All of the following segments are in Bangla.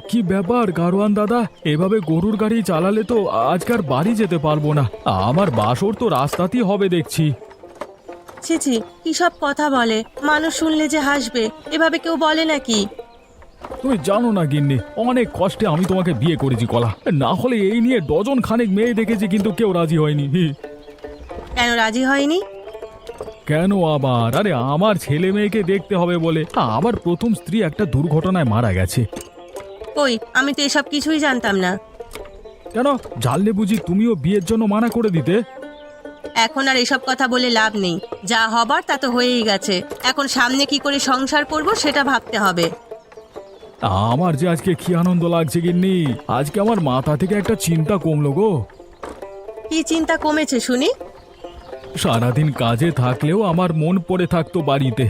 কি ব্যাপার গারোয়ান দাদা, এভাবে গরুর গাড়ি চালালে তো আজকার বাড়ি যেতে পারবো না। আমার বাসর তো রাস্তাতেই হবে দেখছি। ছি ছি, কি সব কথা বলে, মানুষ শুনলে যে হাসবে, এভাবে কেউ বলে নাকি? তুমি জানো না গিন্নি, অনেক কষ্টে আমি তোমাকে বিয়ে করেছি কলা, না হলে এই নিয়ে ডজন খানেক মেয়ে দেখেছি কিন্তু কেউ রাজি হয়নি। কেন রাজি হয়নি? কেন আবার? আরে আমার ছেলে মেয়েকে দেখতে হবে বলে। আমার প্রথম স্ত্রী একটা দুর্ঘটনায় মারা গেছে। কই, আমি তো এসব কিছুই জানতাম না। কেন জানলে বুঝি তুমিও বিয়ের জন্য মানা করে দিতে? এখন আর এসব কথা বলে লাভ নেই, যা হবার তা তো হয়েই গেছে। এখন সামনে কি করে সংসার করব সেটা ভাবতে হবে। আমার যে আজকে কি আনন্দ লাগছে গিন্নি, আজকে আমার মাথা থেকে একটা চিন্তা কমলো গো। কি চিন্তা কমেছে শুনি? সারাদিন কাজে থাকলেও আমার মন পড়ে থাকতো বাড়িতে।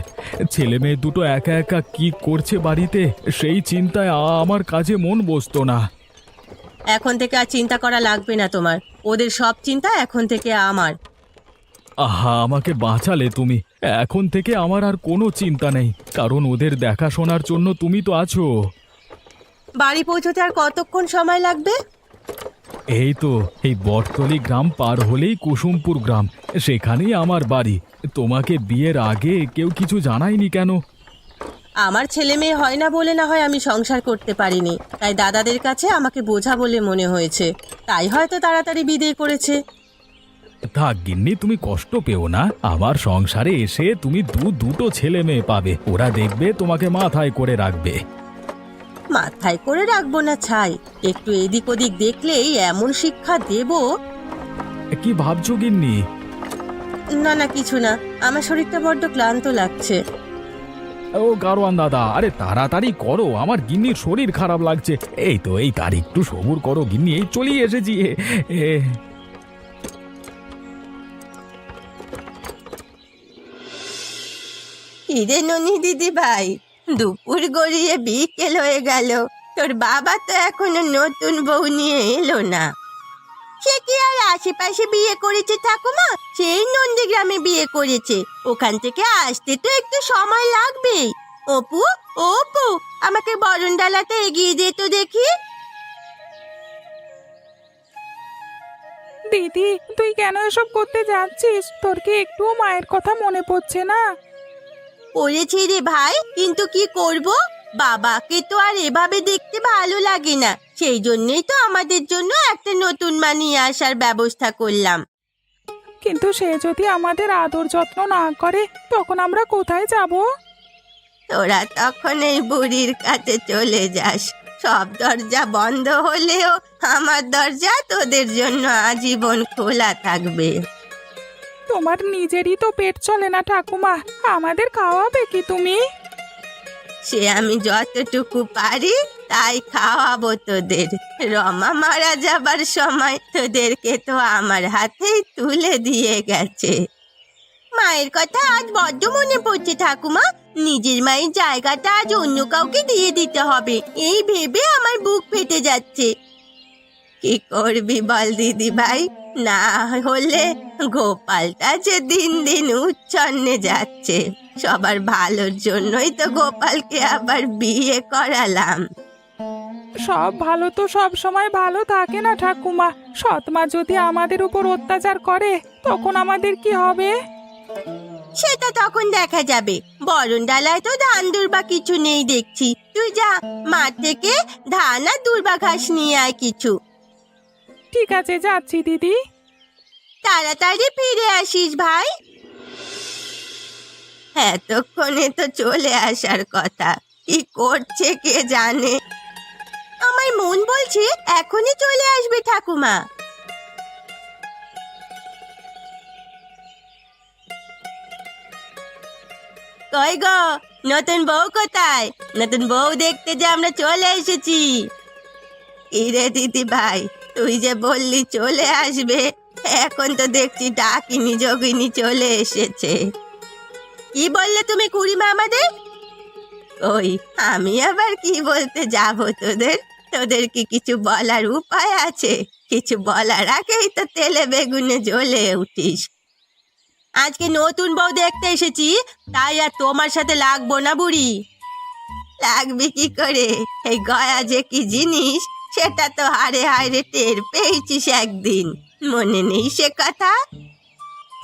ছেলে মেয়ে দুটো একা একা কি করছে বাড়িতে, সেই চিন্তায় আমার কাজে মন বসতো না। এখন থেকে আর চিন্তা করা লাগবে না তোমার, ওদের সব চিন্তা এখন থেকে আমার। আহা, আমাকে বাঁচালে তুমি। এখন থেকে আমার আর কোনো চিন্তা নেই, কারণ ওদের দেখাশোনার জন্য তুমি তো আছো। বাড়ি পৌঁছতে আর কতক্ষণ সময় লাগবে? এই তো, এই বটতলী গ্রাম পার হলেই কুসুমপুর গ্রাম, সেখানেই আমার বাড়ি। তোমাকে বিয়ের আগে কেউ কিছু জানায়নি কেন? আমার ছেলে মেয়ে হয় না বলে না হয় আমি সংসার করতে পারিনি, তাই দাদাদের কাছে আমাকে বোঝা বলে মনে হয়েছে, তাই হয়তো তাড়াতাড়ি বিয়ে করেছে। থাক গিন্নি, তুমি কষ্ট পেও না। আমার সংসারে এসে তুমি দুটো ছেলে মেয়ে পাবে, ওরা দেখবে তোমাকে মাথায় করে রাখবে। মাথায় করে রাখবো না ছাই, একটু এদিক ওদিক দেখলেই এমন শিক্ষা দেব। কি ভাবছো গিন্নি? না না, কিছু না, আমার শরীরটা বড্ড ক্লান্ত লাগছে। ও গারোয়ান দাদা, আরে তাড়াতাড়ি করো, আমার গিন্নির শরীর খারাপ লাগছে। এই তো, এই তার একটু সবুর করো গিন্নি, এই চলেই এসেছি। কিরে ননি দিদি ভাই, দুপুর গড়িয়ে বিকেল হয়ে গেল, তোর বাবা তো এখনো নতুন বউ নিয়ে এলো না। সে কি আর আশেপাশে বিয়ে করেছে ঠাকুমা? সেই নন্দীগ্রামে বিয়ে করেছে, ওখান থেকে আসতে তো একটু সময় লাগবেই। অপু, অপু, আমাকে বরণডালাটা এগিয়ে দে তো দেখি। দিদি, তুই কেন এসব করতে যাচ্ছিস? তোর কি একটুও মায়ের কথা মনে পড়ছে না? পড়েছি রে ভাই, কিন্তু কি করব, বাবাকে তো আর এভাবে দেখতে ভালো লাগে না, সেই জন্যই তো আমাদের জন্য একটা নতুন মা নিয়ে আসার ব্যবস্থা করলাম। কিন্তু সে যদি আমাদের আদর যত্ন না করে, তখন আমরা কোথায় যাব? তোরা তখন এই বুড়ির কাছে চলে যাস, সব দরজা বন্ধ হলেও আমার দরজা তোদের জন্য আজীবন খোলা থাকবে। তোমার নিজেরই তো পেট চলে না ঠাকুমা, আমাদের খাওয়াবে কি তুমি? সে আমি যতটুকু পারি তাই খাওয়াবো তোদের। রমা মারা যাবার সময় তোদেরকে তো আমার হাতেই তুলে দিয়ে গেছে। মায়ের কথা আজ বড্ড মনে পড়ছে ঠাকুমা, নিজের মায়ের জায়গাটা আজ অন্য কাউকে দিয়ে দিতে হবে, এই ভেবে আমার বুক ফেটে যাচ্ছে। কি করবি বল দিদি ভাই, না হলে গোপালটা যে দিন দিন উচ্ছন্নে যাচ্ছে, সবার ভালোর জন্যই তো গোপালকে আবার বিয়ে করালাম। সব ভালো তো সব সময় ভালো থাকে না ঠাকুমা, সৎমা যদি আমাদের উপর অত্যাচার করে, তখন আমাদের কি হবে? সেটা তখন দেখা যাবে, বরণডালায় তো ধান দুর্বা কিছু নেই দেখছি, তুই যা মাঠ থেকে ধান আর দুর্বা ঘাস নিয়ে আয় কিছু। ঠিক আছে, যাচ্ছি দিদি। তাড়াতাড়ি ফিরে আসিস ভাই। এতক্ষণে তো চলে আসার কথা, কি করছে কে জানে। আমার মন বলছে এখনই চলে আসবে ঠাকুমা। কই গো, নতুন বউ কোথায়? নতুন বউ দেখতে যে আমরা চলে এসেছি। কিরে দিদি ভাই, তুই যে বললি চলে আসবে, এখন তো দেখছি ডাকিনি যোগিনী চলে এসেছে। কি বললে তুমি খুড়িমা আমাদের? ওই, আমি আবার কি বলতে যাব তোদের? তোদের কি কিছু বলার উপায় আছে? কিছু বলার আগেই তো তেলে বেগুনে জ্বলে উঠিস। আজকে নতুন বউ দেখতে এসেছি, তাই আর তোমার সাথে লাগবো না বুড়ি। থাকবি কি করে? এই গয়া যে কি জিনিস সেটা তো হাড়ে হাড়ে টের পেয়েছিস একদিন, মনে নেই সে কথা?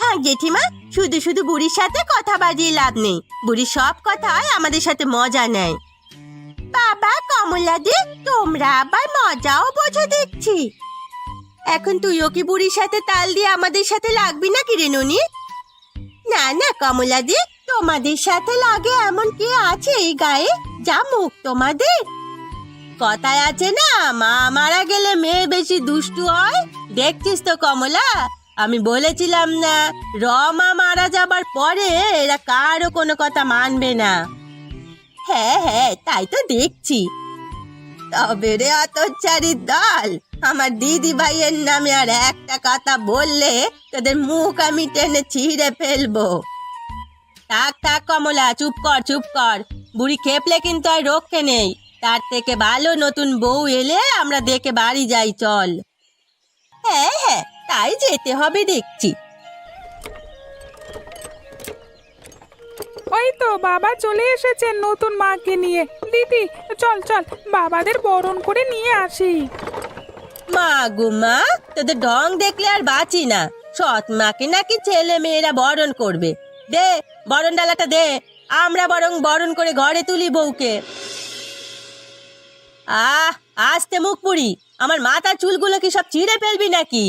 হ্যাঁ জেঠিমা, শুধু শুধু বুড়ির সাথে কথা বাজিয়ে লাভ নেই। বুড়ি সব কথায় আমাদের সাথে মজা নেয়। বাবা কমলাদি, তোমরা আবার মজাও বোঝো দেখছি। এখন তুইও কি বুড়ির সাথে তাল দিয়ে আমাদের সাথে লাগবি না কি রে ননি? না না কমলাদি, তোমাদের সাথে লাগে এমন কে আছে এই গায়ে? যা মুখ তোমাদের। কথায় আছে না, মা মারা গেলে মেয়ে বেশি দুষ্টু হয়। দেখছিস তো কমলা, আমি বলেছিলাম না রমা মারা যাবার পরে এরা কারও কোনো কথা মানবে না। হ্যাঁ হ্যাঁ, তাই তো দেখছি। তবে রে অতচারী দল, আমার দিদি ভাইয়ের নামে আর একটা কথা বললে তোদের মুখ আমি টেনে ছিঁড়ে ফেলবো। থাক থাক কমলা, চুপ কর চুপ কর। বুড়ি খেপলে কিন্তু আর রক্ষে নেই। তার থেকে ভালো নতুন বউ এলে আমরা দেখে বাড়ি যাই, চল। হ্যাঁ হ্যাঁ, তাই যেতে হবে দেখছি। ওই তো বাবা চলে এসেছেন নতুন মাকে নিয়ে। দিদি চল চল, বাবাদের বরণ করে নিয়ে আসি। মা গো মা, তোদের ঢং দেখলে আর বাঁচি না। সৎ মাকে নাকি ছেলে মেয়েরা বরণ করবে। দে বরণ ডালাটা দে, আমরা বরং বরণ করে ঘরে তুলি বউকে। আস্তে মুখ পুরি, আমার মাথার চুলগুলো কি সব ছিঁড়ে ফেলবি নাকি?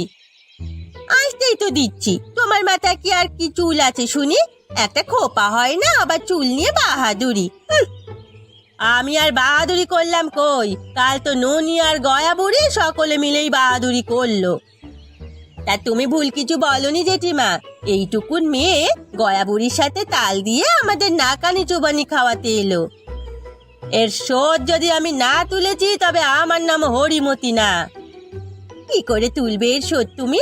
আসতেই তো দিচ্ছি, তোমার মাথায় কি আর কি চুল আছে শুনি? একটা খোপা হয় না, আবার চুল নিয়ে বাহাদুরি। আমি আর বাহাদুরি করলাম কই? কাল তো ননি আর গয়া বুড়ি সকলে মিলেই বাহাদুরি করলো। তা তুমি ভুল কিছু বলনি জেঠিমা। এইটুকুন মেয়ে গয়া বুড়ির সাথে তাল দিয়ে আমাদের নাকানি চুবানি খাওয়াতে এলো। এর শোধ যদি আমি না তুলেছি তবে আমার নাম হরিমতি না। কি করে তুলবে এর শোধ তুমি?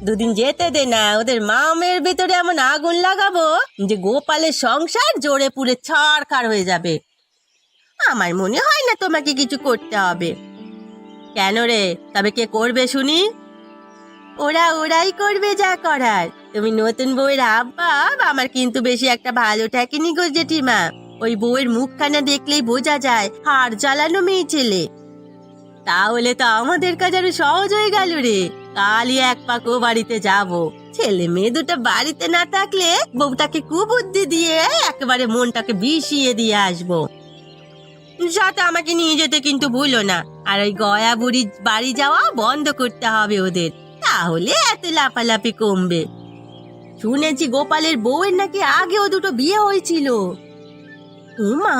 দুদিন যেতে দে না, ওদের মামের ভেতরে এমন আগুন লাগাবো যে গোপালের সংসার জোরে পুড়ে ছাড়খাড় হয়ে যাবে। আমার মনে হয় না তোমাকে কিছু করতে হবে। কেন রে, তবে কে করবে শুনি? ওরাই করবে যা করার। তুমি নতুন বউয়ের আব্বা, আমার কিন্তু বেশি একটা ভালো ঠেকেনি গো জেঠিমা। ওই বউয়ের মুখখানা দেখলেই বোঝা যায় হাড় জ্বালানো মেয়ে ছেলে। তাহলে তো আমাদের কাজ আরো সহজ হয়ে গেল রে। কালই এক পাক ও বাড়িতে যাব। ছেলে মেয়ে দুটো বাড়িতে না থাকলে বউটাকে কুবুদ্ধি দিয়ে একেবারে মনটাকে বিষিয়ে দিয়ে আসবো। সাথে আমাকে নিয়ে যেতে কিন্তু ভুলো না। আর ওই গয়া বুড়ির বাড়ি যাওয়া বন্ধ করতে হবে ওদের, তাহলে এত লাফালাফি কমবে। শুনেছি গোপালের বউয়ের নাকি আগেও দুটো বিয়ে হয়েছিল। মা,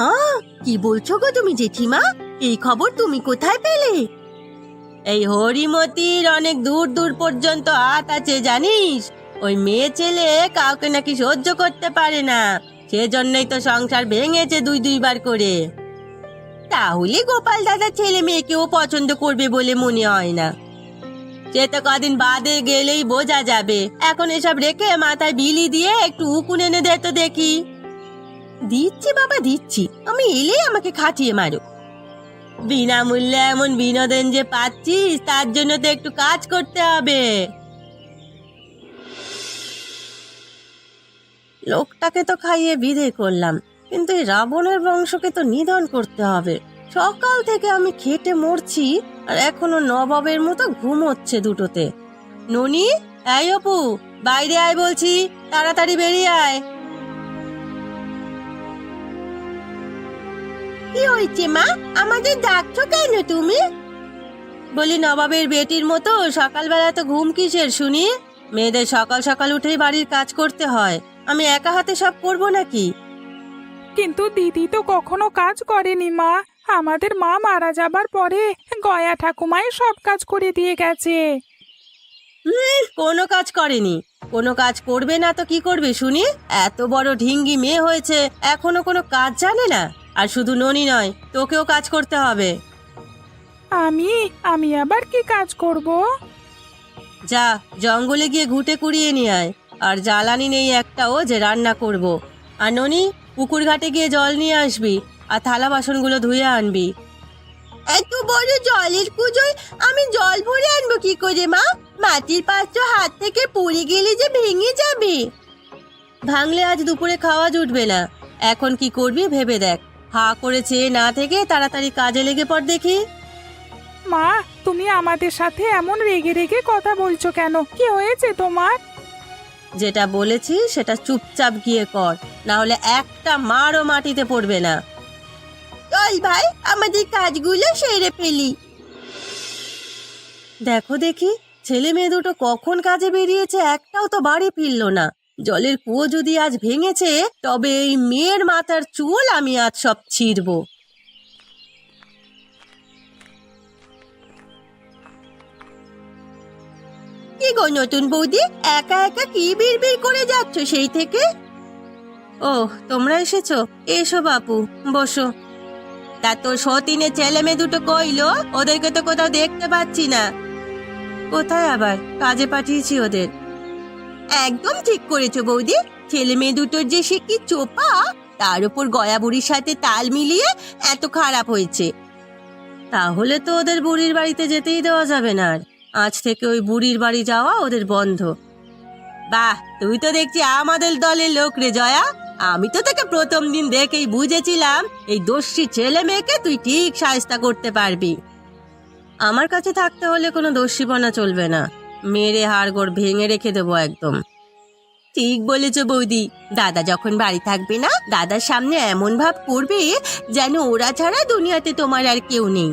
কি বলছো গো তুমি জেঠিমা? এই খবর তুমি কোথায় পেলে? এই হরিমতির অনেক দূর দূর পর্যন্ত হাত আছে জানিস। ওই মেয়ে ছেলে কাউকে নাকি সহ্য করতে পারে না, সেজন্যই তো সংসার ভেঙেছে দুইবার করে। তাহলে গোপাল দাদা ছেলে মেয়েকেও পছন্দ করবে বলে মনে হয় না। সে তো কদিন বাদে গেলেই বোঝা যাবে। এখন এসব রেখে মাথায় বিলি দিয়ে একটু উকুন এনে দে তো দেখি। দিচ্ছি বাবা দিচ্ছি, আমি এলেই আমাকে খাটিয়ে মারো। বিনামূল্যে এমন বিনোদন যে পাচ্ছিস, তার জন্য তো একটু কাজ করতে হবে। লোকটাকে তো খাইয়ে বিদে করলাম, কিন্তু এই রাবণের বংশকে তো নিধন করতে হবে। সকাল থেকে আমি খেটে মরছি, আর এখনো নবাবের মতো ঘুমোচ্ছে দুটোতে। ননি, এই অপু, বাইরে আয় বলছি, তাড়াতাড়ি বেরিয়ে আয়। কি হয়েছে মা, আমাদের ডাকছো কেন তুমি? বলি নবাবের বেটির মতো সকালবেলা তো ঘুম কিসের শুনি? মেয়েদের সকাল সকাল উঠেই বাড়ির কাজ করতে হয়, আমি একা হাতে সব করবো নাকি? কিন্তু দিদি তো কখনো কাজ করেনি মা। আমাদের মা মারা যাবার পরে গয়া ঠাকুমাই সব কাজ করে দিয়ে গেছে। কোনো কাজ করেনি। কোনো কাজ করবে না তো কি করবে শুনি? এত বড় ঢিঙ্গি মেয়ে হয়েছে, এখনো কোনো কাজ জানে না। আর শুধু ননি নয়, তোকেও কাজ করতে হবে। আমি আবার কি কাজ করব? যা জঙ্গলে গিয়ে ঘুটে কুড়িয়ে নিয়ে আয়। আর জ্বালানি নেই একটাও যে রান্না করব। আর ননি, পুকুর ঘাটে গিয়ে জল নিয়ে আসবি, আর থালা বাসনগুলো ধুয়ে আনবি। এত বড় জলের কুজোয় আমি জল ভরে আনবো কি করে মা? মাটির পাত্র হাত থেকে পড়ে গেলে যে ভেঙে যাবে। ভাঙলে আজ দুপুরে খাওয়া জুটবে না। এখন কি করবি ভেবে দেখ। হা করে চেয়ে না থেকে তাড়াতাড়ি কাজে লেগে পড় দেখি। মা, তুমি আমাদের সাথে এমন রেগে রেগে কথা বলছো কেন? কি হয়েছে তোমার? যেটা বলেছি সেটা চুপচাপ গিয়ে কর, না হলে একটা মারও মাটিতে পড়বে না। চল ভাই, আমাদের কাজগুলো সেরে ফেলি। দেখো দেখি, ছেলে মেয়ে দুটো কখন কাজে বেরিয়েছে, একটাও তো বাড়ি ফিরলো না। জলের কুয়ো যদি আজ ভেঙেছে, তবে এই মেয়ের মাথার চুল আমি আজ সব ছিঁড়বো। কি গো নতুন বৌদি, একা একা কি বিড়বিড় করে যাচ্ছ সেই থেকে? ও, তোমরা এসেছো? এসো বাপু, বসো। তা তোর সতীনের ছেলে মেয়ে দুটো কইলো? ওদেরকে তো কোথাও দেখতে পাচ্ছি না। কোথায় আবার? কাজে পাঠিয়েছি ওদের। একদম ঠিক করেছো বৌদি, ছেলে মেয়ে দুটোর যে সে কি চোপা, তার উপর গয়া বুড়ির সাথে তাল মিলিয়ে এত খারাপ হয়েছে। তাহলে তো ওদের বুড়ির বাড়িতে যেতেই দেওয়া যাবে না আর। আজ থেকে ওই বুড়ির বাড়ি যাওয়া ওদের বন্ধ। বাহ, তুই তো দেখছি আমাদের দলের লোক রে জয়া। আমি তো তোকে প্রথম দিন দেখেই বুঝেছিলাম এই দোষী ছেলে মেয়েকে তুই ঠিক শায়েস্তা করতে পারবি। আমার কাছে থাকতে হলে কোনো দোষীপনা চলবে না, মেরে হাড়গোড় ভেঙে রেখে দেবো একদম। ঠিক বলেছ বৌদি, দাদা যখন বাড়ি থাকবে না, দাদার সামনে এমন ভাব করবে যেন ওরা ছাড়া দুনিয়াতে তোমার আর কেউ নেই।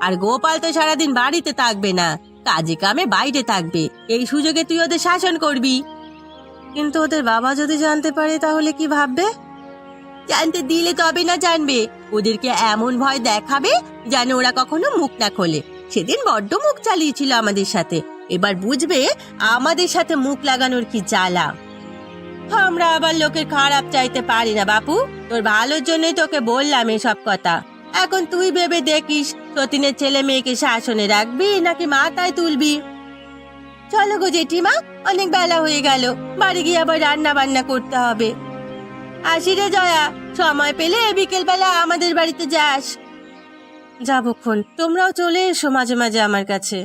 আর গোপাল তো সারাদিন বাড়িতে থাকবে না, কাজে কামে বাইরে থাকবে। এই সুযোগে তুই ওদের শাসন করবি। কিন্তু ওদের বাবা যদি জানতে পারে তাহলে কি ভাববে? জানতে দিলে তবে না জানবে, ওদেরকে এমন ভয় দেখাবে যেন ওরা কখনো মুখ না খোলে। সেদিন বড্ড মুখ চালিয়েছিল আমাদের সাথে, এবার বুঝবে আমাদের সাথে মুখ লাগানোর কি জ্বালা। আমরা আবার লোকের খারাপ চাইতে পারি না বাপু, তোর ভালোর জন্যই তোকে বললাম এসব কথা। এখন তুই ভেবে দেখিস, সতীনের ছেলে মেয়েকে শাসনে রাখবি নাকি মাথায় তুলবি। চলো গো জেঠিমা, অনেক বেলা হয়ে গেল, বাড়ি গিয়ে আবার রান্না বান্না করতে হবে। আসি রে জয়া, সময় পেলে বিকেল বেলা আমাদের বাড়িতে যাস। যাবক্ষণ, তোমরাও চলে এসো মাঝে মাঝে আমার কাছে।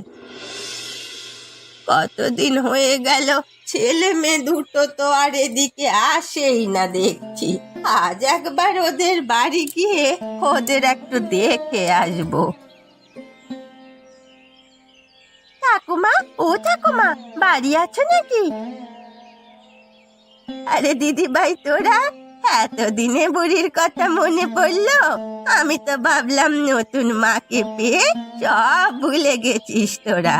কতদিন হয়ে গেল ছেলে মেয়ে দুটো তো আর এদিকে আসেই না দেখছি। আজ একবার ওদের বাড়ি গিয়ে ওদের একটু দেখে আসবো। ঠাকুমা, ও ঠাকুমা, বাড়ি আছো নাকি? আরে দিদি ভাই, তোরা এতদিনে বুড়ির কথা মনে পড়লো? আমি তো ভাবলাম নতুন মাকে পেয়ে সব ভুলে গেছিস তোরা।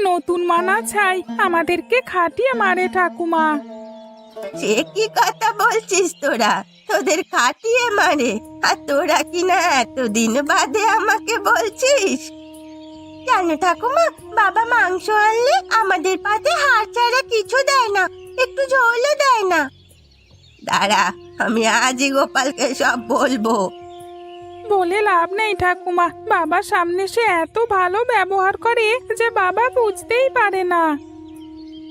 নতুন মানা ছাই আমাদেরকে খাটিয়ে মারে ঠাকুমা। সে কি কথা বলছিস তোরা? তোদের খাটিয়ে মারে, আর তোরা কিনা এতদিন বাদে আমাকে বলছিস? জানো ঠাকুমা, বাবা মাংস আনলে আমাদের পাতে হাড় ছাড়া কিছু দেয় না, একটু ঝোলও দেয় না। দাঁড়া, আমি আজই গোপালকে সব বলবো। বলে লাভ নেই ঠাকুমা, বাবার সামনে সে এত ভালো ব্যবহার করে যে বাবা বুঝতেই পারে না।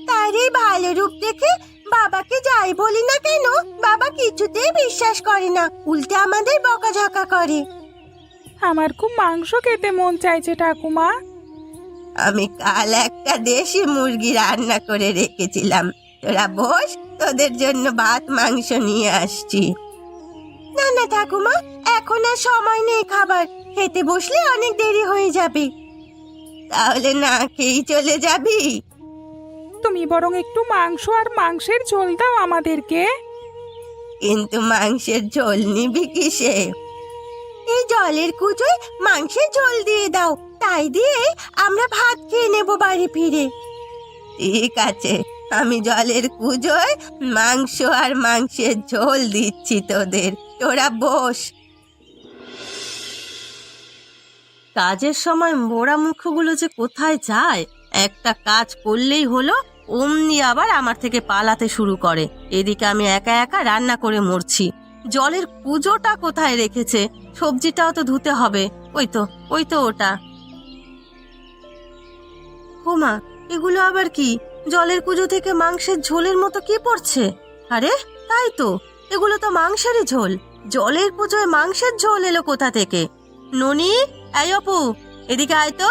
তার এই ভালো রূপ দেখে বাবাকে যাই বলি না কেন, বাবা কিছুতেই বিশ্বাস করে না, উল্টে আমাদের বকাঝকা করে। আমার খুব মাংস খেতে মন চাইছে ঠাকুমা। আমি কাল একটা দেশি মুরগি রান্না করে রেখেছিলাম, তোরা বস, তোদের জন্য ভাত মাংস নিয়ে আসছি। না না ঠাকুমা, এখন আর সময় নেই খাবার, খেতে বসলে অনেক দেরি হয়ে যাবে। তাহলে না খেয়েই চলে যাবি? তুমি বরং একটু মাংস আর মাংসের ঝোল দাও আমাদেরকে। কিন্তু মাংসের ঝোল নিবি কিসে? এই জলের কুচোয় মাংসের ঝোল দিয়ে দাও, তাই দিয়ে আমরা ভাত খেয়ে নেব বাড়ি ফিরে। ঠিক আছে, আমি জলের কুচোয় মাংস আর মাংসের ঝোল দিচ্ছি তোদের, তোরা বস। কাজের সময় মোড়া মুখগুলো যে কোথায় যায়, একটা কাজ করলেই হলো অমনি আবার আমার থেকে পালাতে শুরু করে। এদিকে আমি একা একা রান্না করে মরছি। জলের কুজোটা কোথায় রেখেছে? সবজিটাও তো ধুতে হবে। ওই তো ওটা। হোমা, এগুলো আবার কি? জলের কুজো থেকে মাংসের ঝোলের মতো কি পড়ছে? আরে তাই তো, এগুলো তো মাংসেরই ঝোল। জলের কুজোয় মাংসের ঝোল এলো কোথা থেকে? ননি, এই অপু, এদিকে আয় তো।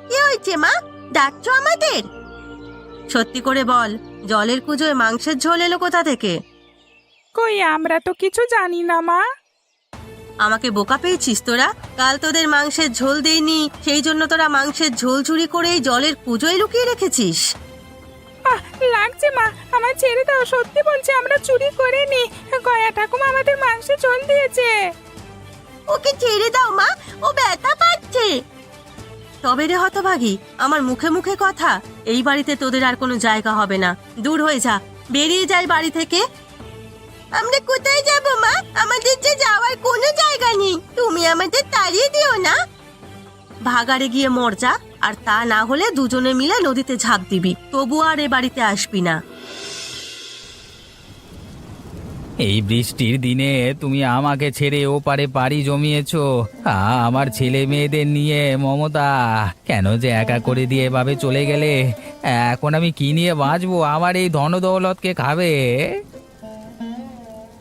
কি হয়েছে মা, ডাকছো আমাদের? সত্যি করে বল, জলের কুজোয় মাংসের ঝোল এলো কোথা থেকে? কই আমরা তো কিছু জানি না মা। আমাকে বোকা পেয়েছিস তোরা? কাল তোদের মাংসের ঝোল দেইনি, সেই জন্য তোরা মাংসের ঝোল চুরি করে এই জলের পুজোয় লুকিয়ে রেখেছিস। আহ, লাগছে মা, আমার ছেড়ে দাও, সত্যি বলছি আমরা চুরি করিনি। গয়া ঠাকুমা আমাদের মাংসে ঝোল দিয়েছে। ওকে ছেড়ে দাও মা, ও ব্যথা পাচ্ছে। তবে রে হতভাগী, আমার মুখে মুখে কথা, এই বাড়িতে তোদের আর কোনো জায়গা হবে না। দূর হয়ে যা, বেরিয়ে যাই বাড়ি থেকে। আমরা কোথায় যাব মা? আমাদের যে যাওয়ার কোনো জায়গা নেই, তুমি আমাদের তাড়িয়ে দিও না। ভাগাড়ে গিয়ে মর যা, আর তা না হলে দুজনে মিলে নদীতে ঝাঁপ দিবি, তবু আর এ বাড়িতে আসবি না। এই বৃষ্টির দিনে তুমি আমাকে ছেড়ে ওপারে পাড়ি জমিয়েছো। আমার ছেলে মেয়েদের নিয়ে মমতা, কেন যে একা করে দিয়ে এভাবে চলে গেলে? এখন আমি কি নিয়ে বাঁচবো? আমার এই ধনদৌলতকে খাবে।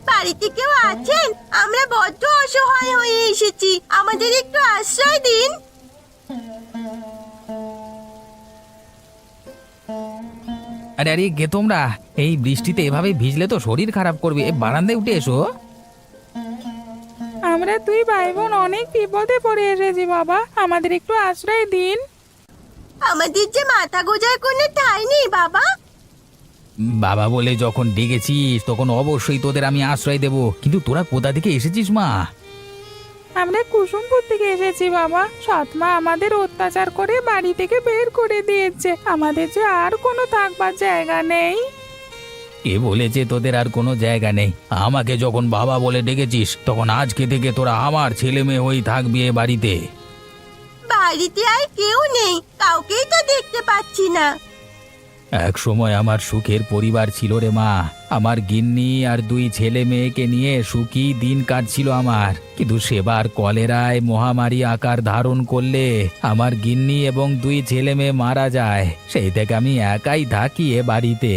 বাড়িতে কেউ আছেন? আমরা বড্ড অসহায় হয়ে এসেছি, আমাদের একটু আশ্রয় দিন। আরে আরে, কে তোমরা? এই বৃষ্টিতে এভাবে ভিজলে তো শরীর খারাপ করবে। বারান্দায় উঠে এসো। আমরা দুই ভাই বোন অনেক বিপদে পড়ে এসেছি বাবা, আমাদের একটু আশ্রয় দিন। আমাদের যে মাথা গোজার কোনো ঠাঁই নেই বাবা। বাবা বলে যখন ডেকেছিস তখন অবশ্যই তোদের আমি আশ্রয় দেব, কিন্তু তোরা কোথা থেকে এসেছিস মা? আমরা কুসুমপুর থেকে এসেছি বাবা। সৎমা আমাদের অত্যাচার করে বাড়ি থেকে বের করে দিয়েছে, আমাদের যে আর কোনো থাকবার জায়গা নেই। কে বলেছে তোদের আর কোনো জায়গা নেই? আমাকে যখন বাবা বলে ডেকেছিস তখন আজকে থেকে তোরা আমার ছেলে মেয়ে হয়েই থাকবি এ বাড়িতে। বাড়িতে আর কেউ নেই, কাউকেই তো দেখতে পাচ্ছি না। এক সময় আমার সুখের পরিবার ছিল রে মা। আমার গিন্নি আর দুই ছেলে মেয়েকে নিয়ে সুখী দিন কাটছিল আমার, কিন্তু সেবার কলেরায় মহামারী আকার ধারণ করলে আমার গিন্নি এবং দুই ছেলে মেয়ে মারা যায়। সেই থেকে আমি একাই থাকি এ বাড়িতে।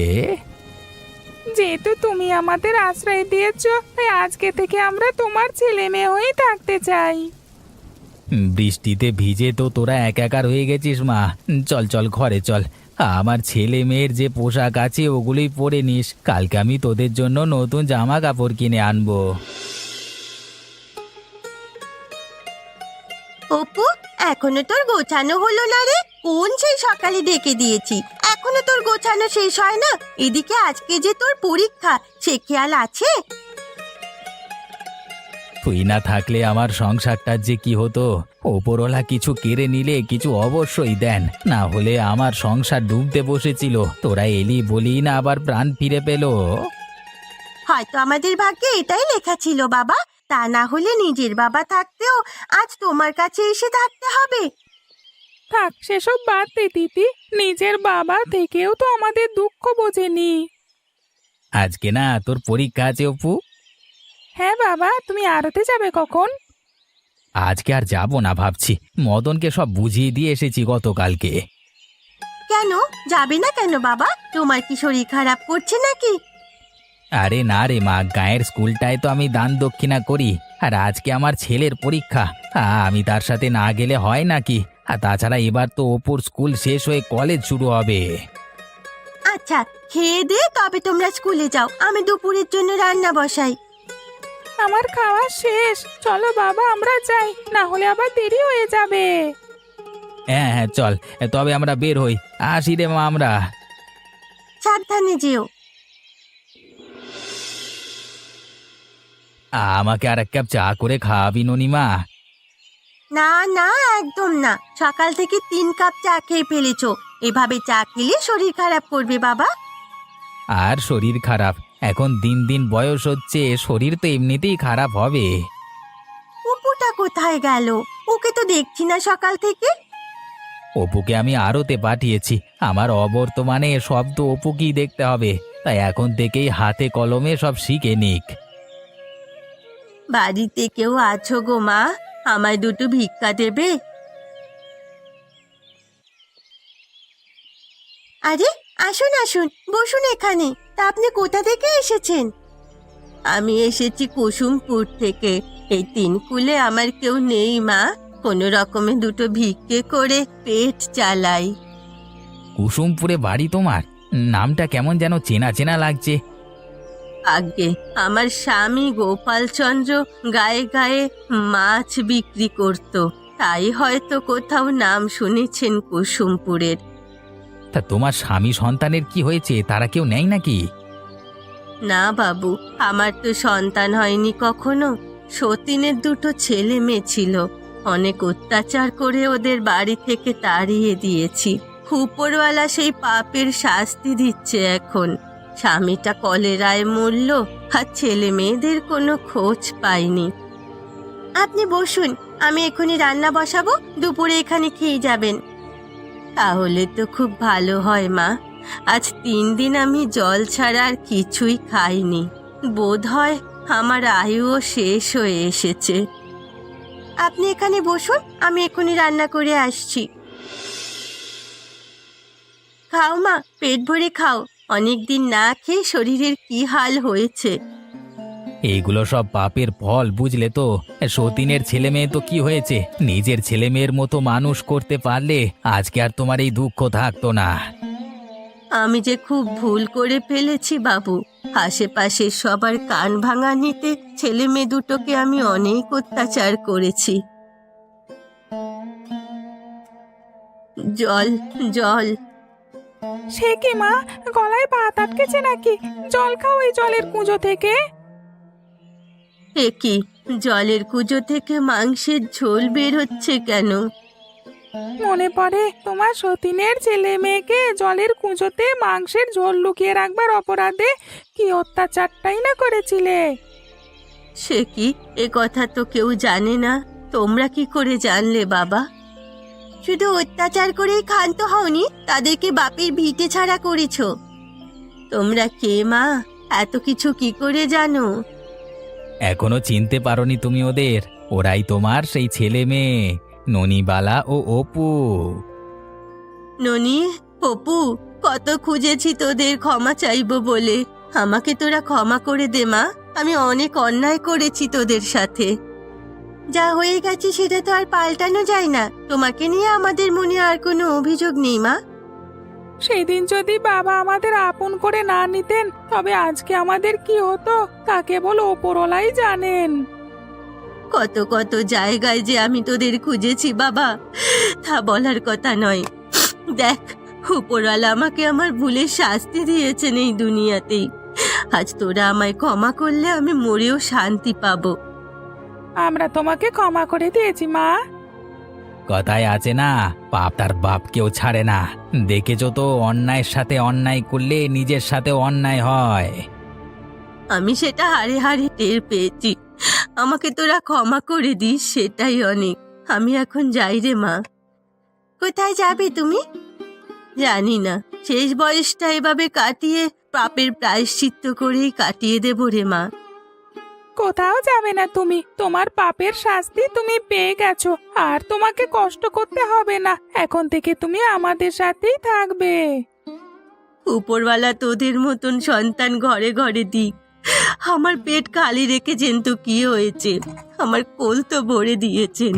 যেহেতু তুমি আমাদের আশ্রয় দিয়েছো, তাই আজকে থেকে আমরা তোমার ছেলে মেয়ে হয়েই থাকতে চাই। বৃষ্টিতে ভিজে তো তোরা একাকার হয়ে গেছিস মা। চল চল ঘরে চল। আমার ছেলে মেয়ের যে পোশাক আছে ওগুলোই পরে নিস, কালকে আমি তোদের জন্য নতুন জামা কাপড় কিনে আনবো। অপু, এখনো তোর গোছানো হলো না রে? কোন সেই সকালে ডেকে দিয়েছি, এখনো তোর গোছানো শেষ হয় না? এদিকে আজকে যে তোর পরীক্ষা, সে খেয়াল আছে? তুই না থাকলে আমার সংসারটার যে কি হতো। ওপরওয়ালা কিছু কেড়ে নিলে কিছু অবশ্যই দেন, না হলে আমার সংসার ডুবতে বসেছিল। তোরা এলি বলি না আবার প্রাণ ফিরে পেল। হয়তো আমাদের ভাগ্যে এটাই লেখা ছিল বাবা, তা না হলে নিজের বাবা থাকতেও আজ তোমার কাছে এসে থাকতে হবে। থাক সেসব বাদ দে দিদি, নিজের বাবা থেকেও তো আমাদের দুঃখ বোঝেনি। আজকে না তোর পরীক্ষা আছে অপু। হ্যাঁ বাবা, তুমি আরতে যাবে কখন? আজকে আর যাব না ভাবছি, মদনকে সব বুঝিয়ে দিয়ে এসেছি গতকালকে। কেন যাবে না কেন বাবা? তোমার কি শরীর খারাপ করছে নাকি? আরে না রে মা, গায়ের স্কুলটায় তো আমি দান দক্ষিণা করি, আর আজকে আমার ছেলের পরীক্ষা। আমি তার সাথে না গেলে হয় নাকি? আর তাছাড়া এবার তো অপুর স্কুল শেষ হয়ে কলেজ শুরু হবে। আচ্ছা, খেয়ে দে তবে তোমরা স্কুলে যাও, আমি দুপুরের জন্য রান্না বসাই। আমার খাওয়া শেষ, চলো বাবা আমরা যাই, না হলে আবার দেরি হয়ে যাবে। হ্যাঁ হ্যাঁ চল, তবে আমরা বের হই। আসি রে মা আমরা। সাবধানে যেও। আমাকে আর এক কাপ চা করে খাওয়াবি ননিমা? না না, একদম না, সকাল থেকে 3 কাপ চা খেয়ে ফেলেছো, এভাবে চা খেলে শরীর খারাপ করবে বাবা। আর শরীর খারাপ? এখন দিন দিন বয়স হচ্ছে, শরীর তো এমনিতেই খারাপ হবে। অপুটা কোথায় গেল? ওকে তো দেখছি না সকাল থেকে। অপুকে আমি আরতে পাঠিয়েছি, আমার অবর্তমানে সব তো অপুকেই দেখতে হবে, তাই এখন থেকেই হাতে কলমে সব শিখে নিক। বাড়িতে কেউ আছো গো মা? আমায় দুটো ভিক্ষা দেবে? আরে আসুন আসুন, বসুন এখানে। তা আপনি কোথা থেকে এসেছেন? আমি এসেছি কুসুমপুর থেকে। এই 3 কুলে আমার কেউ নেই মা, কোনো রকমে দুটো ভিক্ষে করে পেট চালাই। কুসুমপুরে বাড়ি তোমার? নামটা কেমন যেন চেনা চেনা লাগছে। আগে আমার স্বামী গোপালচন্দ্র গায়ে গায়ে মাছ বিক্রি করত, তাই হয়তো কোথাও নাম শুনেছেন কুসুমপুরের। তা তোমার স্বামী সন্তানের কি হয়েছে, তারা কেউ নেয় নাকি? না বাবু, আমার তো সন্তান হয়নি কখনো। সতীনের দুটো ছেলে মেয়ে ছিল, অনেক অত্যাচার করে ওদের বাড়ি থেকে তাড়িয়ে দিয়েছি। উপরওয়ালা সেই পাপের শাস্তি দিচ্ছে এখন। স্বামীটা কলেরায় মরল, আর ছেলে মেয়েদের কোনো খোঁজ পাইনি। আপনি বসুন, আমি এখনই রান্না বসাবো, দুপুরে এখানে খেয়ে যাবেন। তাহলে তো খুব ভালো হয় মা। আজ 3 দিন আমি জল ছাড়া আর কিছুই খাইনি। বোধ হয় আমার আয়ুও শেষ হয়ে এসেছে। আপনি এখানে বসুন, আমি এখনই রান্না করে আসছি। খাও মা, পেট ভরে খাও। অনেকদিন না খেয়ে শরীরের কি হাল হয়েছে। এইগুলো সব পাপের ফল, বুঝলে তো? সতীনের ছেলে মেয়ে তো কি হয়েছে, নিজের ছেলে মেয়ের মতো মানুষ করতে পারলে আজকে আর তোমার এই দুঃখ থাকতো না। আমি যে খুব ভুল করে ফেলেছি বাবু। আশেপাশের সবার কান ভাঙা নিতে ছেলে মেয়ে দুটোকে আমি অনেক অত্যাচার করেছি। জল, জল। সে কি মা, গলায় ভাত আটকেছে নাকি? জল খাও এই জলের কুঁজো থেকে। এ কি, জলের কুঁজো থেকে মাংসের ঝোল বের হচ্ছে কেন? মনে পড়ে তোমার সতীনের ছেলে মেয়েকে জলের কুঁজোতে মাংসের ঝোল লুকিয়ে রাখবার অপরাধে কি অত্যাচারটাই না করেছিলে। সে কি, এ কথা তো কেউ জানে না। তোমরা কি করে জানলে বাবা? শুধু অত্যাচার করেই ক্ষান্ত হওনি, তাদেরকে বাপের ভিটে ছাড়া করেছো। তোমরা কে মা, এত কিছু কি করে জানো? এখনো চিনতে পারোনি তুমি ওদের? ওরাই তোমার সেই ছেলে মেয়ে, ননিবালা ও অপু। ননি, অপু, কত খুঁজেছি তোদের ক্ষমা চাইবো বলে। আমাকে তোরা ক্ষমা করে দে মা। আমি অনেক অন্যায় করেছি তোদের সাথে। যা হয়ে গেছে সেটা তো আর পাল্টানো যায় না। তোমাকে নিয়ে আমাদের মনে আর কোনো অভিযোগ নেই মা। সেদিন যদি বাবা আমাদের আপন করে না নিতেন, তবে আজকে আমাদের কি হতো তা কেবল ওপরওয়ালাই জানেন। কত কত জায়গায় যে আমি তোদের খুঁজেছি বাবা, তা বলার কথা নয়। দেখ, উপরওয়ালা আমাকে আমার ভুলের শাস্তি দিয়েছেন এই দুনিয়াতেই। আজ তোরা আমায় ক্ষমা করলে আমি মরেও শান্তি পাবো। আমরা তোমাকে ক্ষমা করে দিয়েছি মা। কথায় আছে না, পাপ তার বাপকেও ছাড়ে না। দেখেছো তো, অন্যায়ের সাথে অন্যায় করলে নিজের সাথে অন্যায় হয়। আমি সেটা হাড়ে হাড়ে টের পেয়েছি। আমাকে তোরা ক্ষমা করে দিস, সেটাই অনেক। আমি এখন যাই রে মা। কোথায় যাবে তুমি? জানি না, শেষ বয়সটা এভাবে কাটিয়ে পাপের প্রায়শ্চিত্ত করেই কাটিয়ে দেব রে মা। কোথাও যাবে না তুমি, তোমার পাপের শাস্তি তুমি পেয়ে গেছো। আর তোমাকে কষ্ট করতে হবে না, এখন থেকে তুমি আমাদের সাথেই থাকবে। উপরওয়ালা তোদের মতন সন্তান ঘরে ঘরে দিক। আমার পেট খালি রেখেছেন তো কি হয়েছে, আমার কোল তো ভরে দিয়েছেন।